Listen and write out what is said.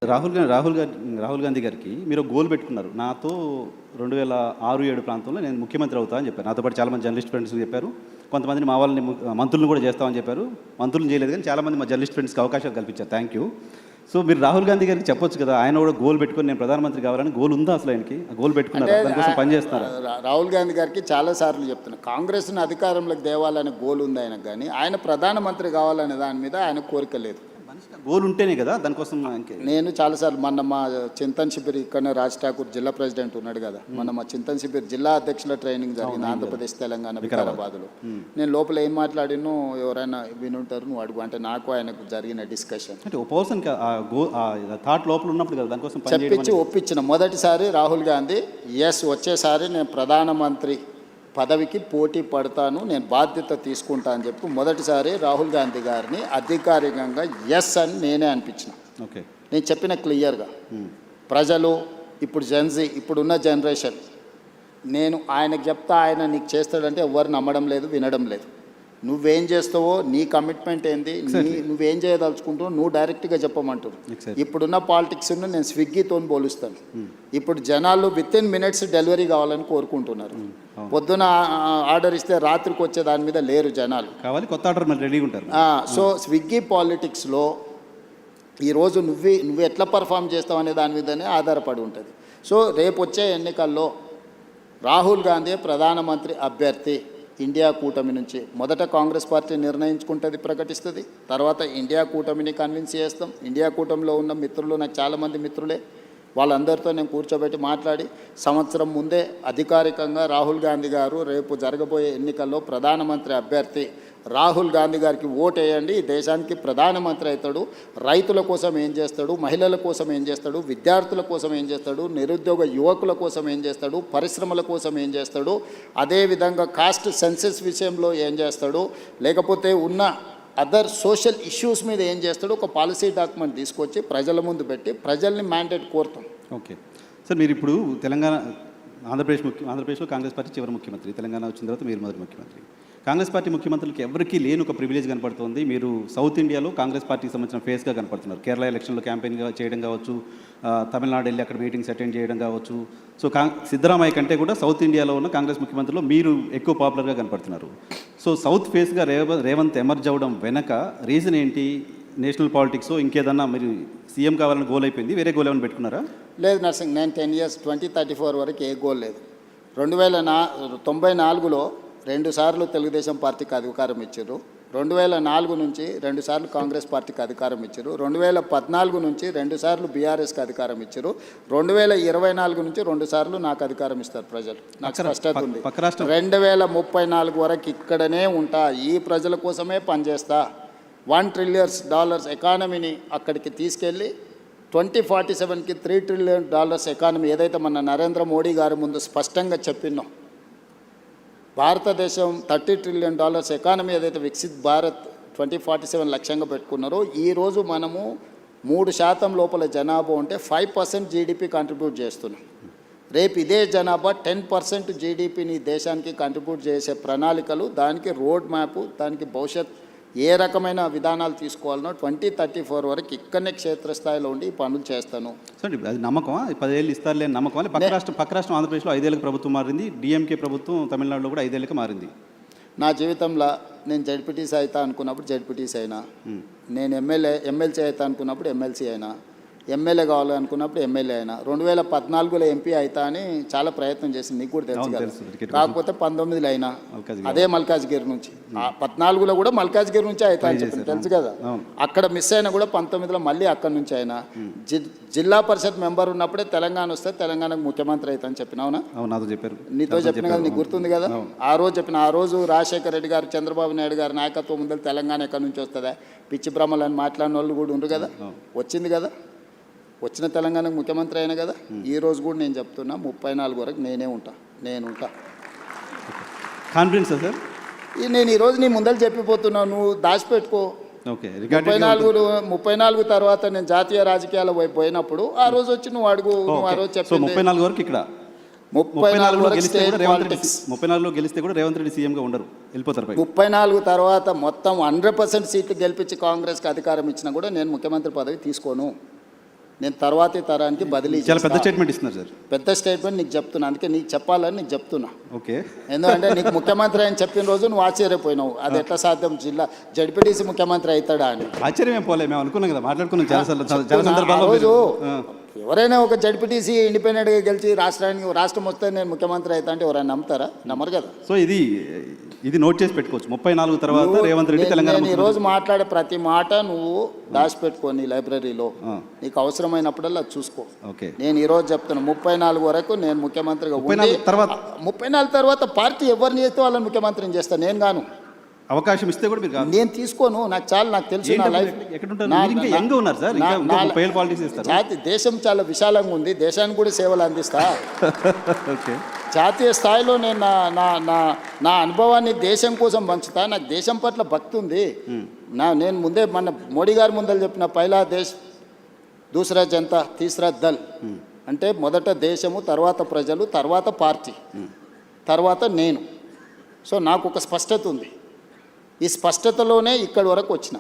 రాహుల్ గాంధీ గారికి మీరు ఒక గోల్ పెట్టుకున్నారు. నాతో 2006-7 ప్రాంతంలో నేను ముఖ్యమంత్రి అవుతా అని చెప్పారు. నాతో పాటు చాలామంది జర్నలిస్ట్ ఫ్రెండ్స్ చెప్పారు. కొంతమందిని మా వాళ్ళని మంత్రులను కూడా చేస్తామని చెప్పారు. మంత్రులను చేయలేదు కానీ చాలామంది మా జర్నలిస్ట్ ఫ్రెండ్స్కి అవకాశాలు కల్పించారు. Thank you. సో మీరు రాహుల్ గాంధీ గారికి చెప్పొచ్చు కదా, ఆయన కూడా గోల్ పెట్టుకొని నేను ప్రధానమంత్రి కావాలని గోల్ ఉందా అసలు ఆయనకి? ఆ గోల్ పెట్టుకున్నారు, దానికోసం పనిచేస్తున్నారు. రాహుల్ గాంధీ గారికి చాలాసార్లు చెప్తున్నా, కాంగ్రెస్ని అధికారంలోకి తేవాలనే గోల్ ఉంది ఆయనకు, కానీ ఆయన ప్రధానమంత్రి కావాలనే దాని మీద ఆయన కోరిక లేదు. గోల్ ఉంటేనే కదా దానికోసం. నేను చాలాసార్లు మొన్న మా చింతన్ శిబిర్ ఇక్కడనే రాజ్ ఠాకూర్ జిల్లా ప్రెసిడెంట్ ఉన్నాడు కదా, మొన్న మా చింతన్ శిబిర్ జిల్లా అధ్యక్షుల ట్రైనింగ్ జరిగింది ఆంధ్రప్రదేశ్ తెలంగాణ వికారాబాద్లో. నేను లోపల ఏం మాట్లాడినో ఎవరైనా వినుంటారు, నువ్వు అడుగు అంటే నాకు ఆయనకు జరిగిన డిస్కషన్ అంటే పర్సన్ థాట్ లోపల ఉన్నప్పుడు కదా దానికోసం చెప్పించి ఒప్పించిన. మొదటిసారి రాహుల్ గాంధీ ఎస్ వచ్చేసారి నేను ప్రధానమంత్రి పదవికి పోటీ పడతాను, నేను బాధ్యత తీసుకుంటా అని చెప్పి మొదటిసారి రాహుల్ గాంధీ గారిని అధికారికంగా ఎస్ అని నేనే అనిపించిన. ఓకే, నేను చెప్పిన క్లియర్గా ప్రజలు ఇప్పుడు జెన్జీ ఇప్పుడున్న జనరేషన్, నేను ఆయనకు చెప్తా ఆయన నీకు చేస్తాడంటే ఎవరు నమ్మడం లేదు, వినడం లేదు. నువ్వేం చేస్తావో, నీ కమిట్మెంట్ ఏంది, నువ్వేం చేయదలుచుకుంటావో నువ్వు డైరెక్ట్గా చెప్పమంటున్నావు. ఇప్పుడున్న పాలిటిక్స్ను నేను స్విగ్గీతో పోలుస్తాను. ఇప్పుడు జనాలు వితిన్ మినిట్స్ డెలివరీ కావాలని కోరుకుంటున్నారు. పొద్దున ఆర్డర్ ఇస్తే రాత్రికి వచ్చే దాని మీద లేరు జనాలు, కావాలి కొత్త ఆర్డర్ రెడీగా ఉంటారు. సో స్విగ్గీ పాలిటిక్స్లో ఈరోజు నువ్వు ఎట్లా పర్ఫామ్ చేస్తావు అనే దాని మీదనే ఆధారపడి ఉంటుంది. సో రేపు వచ్చే ఎన్నికల్లో రాహుల్ గాంధీ ప్రధానమంత్రి అభ్యర్థి ఇండియా కూటమి నుంచి. మొదట కాంగ్రెస్ పార్టీ నిర్ణయించుకుంటుంది, ప్రకటిస్తుంది, తర్వాత ఇండియా కూటమిని కన్విన్స్ చేస్తాం. ఇండియా కూటమిలో ఉన్న మిత్రులు నాకు చాలామంది మిత్రులే, వాళ్ళందరితో నేను కూర్చోబెట్టి మాట్లాడి సంవత్సరం ముందే అధికారికంగా రాహుల్ గాంధీ గారు రేపు జరగబోయే ఎన్నికల్లో ప్రధానమంత్రి అభ్యర్థి రాహుల్ గాంధీ గారికి ఓటేయండి, ఈ దేశానికి ప్రధానమంత్రి అవుతాడు, రైతుల కోసం ఏం చేస్తాడు, మహిళల కోసం ఏం చేస్తాడు, విద్యార్థుల కోసం ఏం చేస్తాడు, నిరుద్యోగ యువకుల కోసం ఏం చేస్తాడు, పరిశ్రమల కోసం ఏం చేస్తాడు, అదేవిధంగా కాస్ట్ సెన్సెస్ విషయంలో ఏం చేస్తాడు, లేకపోతే ఉన్న అదర్ సోషల్ ఇష్యూస్ మీద ఏం చేస్తాడు, ఒక పాలసీ డాక్యుమెంట్ తీసుకొచ్చి ప్రజల ముందు పెట్టి ప్రజల్ని మ్యాండేట్ కోరుతాం. ఓకే సార్, మీరు ఇప్పుడు ఆంధ్రప్రదేశ్లో కాంగ్రెస్ పార్టీ చివరి ముఖ్యమంత్రి, తెలంగాణ వచ్చిన తర్వాత మీరు మొదటి ముఖ్యమంత్రి. కాంగ్రెస్ పార్టీ ముఖ్యమంత్రులకి ఎవరికీ లేని ఒక ప్రివిలేజ్ కనపడుతుంది. మీరు సౌత్ ఇండియాలో కాంగ్రెస్ పార్టీకి సంబంధించిన ఫేస్గా కనపడుతున్నారు. కేరళ ఎలక్షన్లో క్యాంపెయిన్గా చేయడం కావచ్చు, తమిళనాడు వెళ్ళి అక్కడ మీటింగ్స్ అటెండ్ చేయడం కావచ్చు. సో సిద్ధరామయ్య కంటే కూడా సౌత్ ఇండియాలో ఉన్న కాంగ్రెస్ ముఖ్యమంత్రులు మీరు ఎక్కువ పాపులర్గా కనపడుతున్నారు. సో సౌత్ ఫేస్గా రేవంత్ ఎమర్జ్ అవ్వడం వెనక రీజన్ ఏంటి? నేషనల్ పాలిటిక్స్ ఇంకేదన్నా మీరు సీఎం కావాలని గోల్ అయిపోయింది, వేరే గోల్ ఏమైనా పెట్టుకున్నారా? లేదు నర్సింగ్, నేను 10 years 2034 వరకు ఏ గోల్ లేదు. 1994లో 2 సార్లు తెలుగుదేశం పార్టీకి అధికారం ఇచ్చారు, 2004 నుంచి 2 సార్లు కాంగ్రెస్ పార్టీకి అధికారం ఇచ్చారు, 2014 నుంచి 2 సార్లు బీఆర్ఎస్కి అధికారం ఇచ్చారు, 2024 నుంచి 2 సార్లు నాకు అధికారం ఇస్తారు ప్రజలు. నాకు స్పష్టత ఉంది. 2034 వరకు ఇక్కడనే ఉంటా, ఈ ప్రజల కోసమే పనిచేస్తా. $1 trillion ఎకానమీని అక్కడికి తీసుకెళ్ళి 2047కి $3 trillion ఎకానమీ ఏదైతే మన నరేంద్ర మోడీ గారి ముందు స్పష్టంగా చెప్పినాం, భారతదేశం $30 trillion ఎకానమీ ఏదైతే వికసిత్ భారత్ 2047 లక్ష్యంగా పెట్టుకున్నారో, ఈరోజు మనము 3% లోపల జనాభా ఉంటే 5% జీడిపి కంట్రిబ్యూట్ చేస్తున్నాం. రేపు ఇదే జనాభా 10% జీడిపిని దేశానికి కంట్రిబ్యూట్ చేసే ప్రణాళికలు, దానికి రోడ్ మ్యాప్, దానికి భవిష్యత్ ఏ రకమైన విధానాలు తీసుకోవాలనో 2034 వరకు ఇక్కడనే క్షేత్రస్థాయిలో ఉండి ఈ పనులు చేస్తాను. సార్ అది నమ్మకమా? 10 ఏళ్ళు ఇస్తారులే నమ్మకం? పక్క రాష్ట్రం ఆంధ్రప్రదేశ్లో 5 ఏళ్ళకి ప్రభుత్వం మారింది, డిఎంకే ప్రభుత్వం తమిళనాడులో కూడా 5 ఏళ్ళకి మారింది. నా జీవితంలో నేను జడ్పీటీసీ అవుతా అనుకున్నప్పుడు జడ్పీటీసీ అయినా, నేను ఎమ్మెల్సీ అవుతా అనుకున్నప్పుడు ఎమ్మెల్సీ అయినా, ఎమ్మెల్యే కావాలనుకున్నప్పుడు ఎమ్మెల్యే అయినా, 2014లో ఎంపీ అవుతా అని చాలా ప్రయత్నం చేసింది, నీకు కూడా తెలుసు కదా. కాకపోతే 19లో అయినా అదే మల్కాజ్గిరి నుంచి, 14లో కూడా మల్కాజ్గిరి నుంచి అవుతా అని చెప్పింది తెలుసు కదా. అక్కడ మిస్ అయినా కూడా 19లో మళ్ళీ అక్కడ నుంచి అయినా. జిల్లా పరిషత్ మెంబర్ ఉన్నప్పుడే తెలంగాణ వస్తే తెలంగాణకు ముఖ్యమంత్రి అవుతా అని చెప్పిన. అవునా? నీతో చెప్పిన కదా, నీకు గుర్తుంది కదా. ఆ రోజు రాజశేఖర రెడ్డి గారు, చంద్రబాబు నాయుడు గారి నాయకత్వం ముందు తెలంగాణ ఎక్కడి నుంచి వస్తుందా, పిచ్చి భ్రమలు అని మాట్లాడిన వాళ్ళు కూడా ఉండరు కదా. వచ్చింది కదా, వచ్చిన తెలంగాణకు ముఖ్యమంత్రి అయినా కదా. ఈ రోజు కూడా నేను చెప్తున్నా 34 వరకు నేనే ఉంటా. కాన్ఫిడెన్స్ సార్, నేను ఈరోజు నీ ముందర చెప్పిపోతున్నా, నువ్వు దాచిపెట్టుకో. 34 తర్వాత నేను జాతీయ రాజకీయాల వైపు పోయినప్పుడు ఆ రోజు వచ్చి నువ్వు అడుగు. ఆ రోజు చెప్పి 34 వరకు ఇక్కడ 34లో గెలిస్తే కూడా రేవంత్ రెడ్డి సీఎంగా ఉండరు, వెళ్ళిపోతారు. 34 తర్వాత మొత్తం 100% సీట్లు గెలిపించి కాంగ్రెస్కి అధికారం ఇచ్చినా కూడా నేను ముఖ్యమంత్రి పదవి తీసుకోను. నేను తర్వాతి తరానికి బదిలీ చాలా పెద్ద చేస్తా. స్టేట్మెంట్ ఇస్తున్నారు సార్. పెద్ద స్టేట్మెంట్ నీకు చెప్తున్నా, అందుకే నీకు చెప్పాలని నీకు చెప్తున్నా. ఓకే. ఎందుకంటే నీకు ముఖ్యమంత్రి అని చెప్పిన రోజు నువ్వు ఆశ్చర్యపోయినావు, అది ఎట్లా సాధ్యం, జిల్లా జడ్పీటీసీ ముఖ్యమంత్రి అవుతాడా అని. ఆశ్చర్యం ఏం పోలే, మేము అనుకున్నాం కదా, మాట్లాడుకున్నాం చాలా చెప్తున్నా, సందర్భాల్లో ఆ రోజు మీరు- ఎవరైనా ఒక జడ్పీటీసీ ఇండిపెండెంట్గా గెలిచి రాష్ట్రం వస్తే నేను ముఖ్యమంత్రి అవుతా అంటే ఎవరైనా నమ్ముతారా? నమ్మరు కదా. సో ఇది నోట్ చేసి పెట్టుకోవచ్చు. 34 తర్వాత రేవంత్ రెడ్డి తెలంగాణ నేను ఈరోజు మాట్లాడే ప్రతి మాట నువ్వు దాచిపెట్టుకొని లైబ్రరీలో ఆ. నీకు అవసరమైనప్పుడల్లా చూసుకో. ఓకే. నేను ఈరోజు చెప్తున్నా 34 వరకు నేను ముఖ్యమంత్రిగా 34 తర్వాత 34 తర్వాత పార్టీ ఎవరిని చేస్తే వాళ్ళని ముఖ్యమంత్రిని చేస్తాను, నేను గాను. అవకాశం ఇస్తే కూడా మీరు కాదు. నేను తీసుకోను, నాకు చాలా, నాకు తెలుసు నా లైఫ్. ఎక్కడ ఉంటారు మీరు? ఇంకా యంగ్ ఉన్నారు సార్, ఇంకా 30 ఏళ్ళు పాలిటిక్స్ చేస్తారు. జాతి దేశం చాలా విశాలంగా ఉంది, దేశానికి కూడా సేవలు అందిస్తా. ఓకే. జాతీయ స్థాయిలో నేను నా అనుభవాన్ని దేశం కోసం పంచుతా. నాకు దేశం పట్ల భక్తి ఉంది. నేను ముందే మన మోడీ గారి ముందర చెప్పిన పైలా దేశ్ దూసరా జనతా తీసరా దల్, అంటే మొదట దేశము, తర్వాత ప్రజలు, తర్వాత పార్టీ, తర్వాత నేను. సో నాకు ఒక స్పష్టత ఉంది. ఈ స్పష్టతలోనే ఇక్కడి వరకు వచ్చిన.